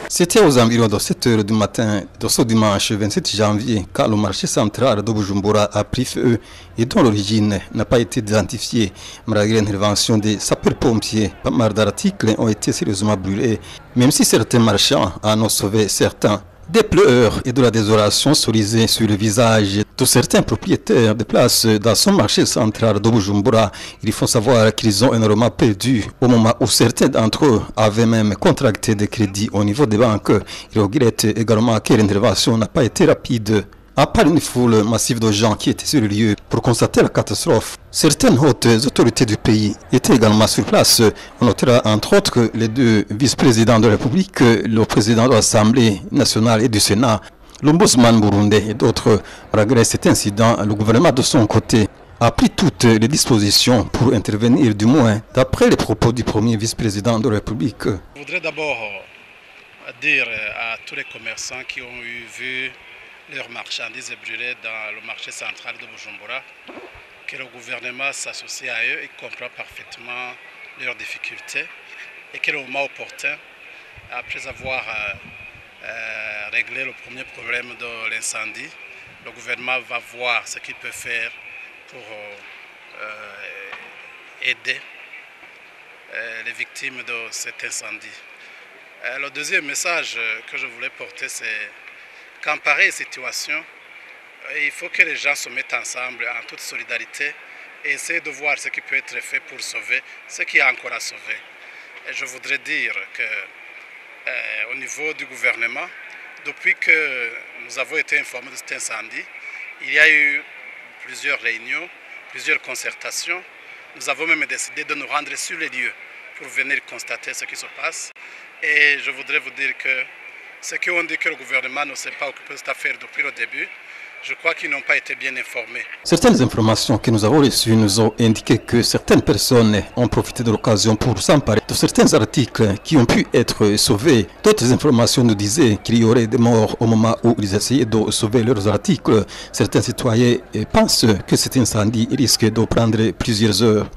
C'était aux environs de 7 h du matin de ce dimanche 27 janvier quand le marché central de Bujumbura a pris feu et dont l'origine n'a pas été identifiée. Malgré l'intervention des sapeurs-pompiers, pas mal d'articles ont été sérieusement brûlés, même si certains marchands en ont sauvé certains. Des pleurs et de la désolation se lisaient sur le visage de certains propriétaires de places dans son marché central de Bujumbura. Il faut savoir qu'ils ont énormément perdu au moment où certains d'entre eux avaient même contracté des crédits au niveau des banques. Ils regrettent également que l'intervention n'a pas été rapide. À part une foule massive de gens qui étaient sur le lieu pour constater la catastrophe, certaines hautes autorités du pays étaient également sur place. On notera entre autres les deux vice-présidents de la République, le président de l'Assemblée nationale et du Sénat, l'ombudsman burundais et d'autres. Malgré cet incident, le gouvernement de son côté a pris toutes les dispositions pour intervenir, du moins d'après les propos du premier vice-président de la République. Je voudrais d'abord dire à tous les commerçants qui ont vu leurs marchandises brûlées dans le marché central de Bujumbura que le gouvernement s'associe à eux et comprend parfaitement leurs difficultés et que le moment opportun, après avoir réglé le premier problème de l'incendie, le gouvernement va voir ce qu'il peut faire pour aider les victimes de cet incendie. Le deuxième message que je voulais porter, c'est qu'en pareille situation, il faut que les gens se mettent ensemble en toute solidarité et essayer de voir ce qui peut être fait pour sauver ce qui est encore à sauver. Et je voudrais dire qu'au niveau du gouvernement, depuis que nous avons été informés de cet incendie, il y a eu plusieurs réunions, plusieurs concertations. Nous avons même décidé de nous rendre sur les lieux pour venir constater ce qui se passe. Et je voudrais vous dire que ceux qui ont dit que le gouvernement ne s'est pas occupé de cette affaire depuis le début, je crois qu'ils n'ont pas été bien informés. Certaines informations que nous avons reçues nous ont indiqué que certaines personnes ont profité de l'occasion pour s'emparer de certains articles qui ont pu être sauvés. D'autres informations nous disaient qu'il y aurait des morts au moment où ils essayaient de sauver leurs articles. Certains citoyens pensent que cet incendie risque de prendre plusieurs heures.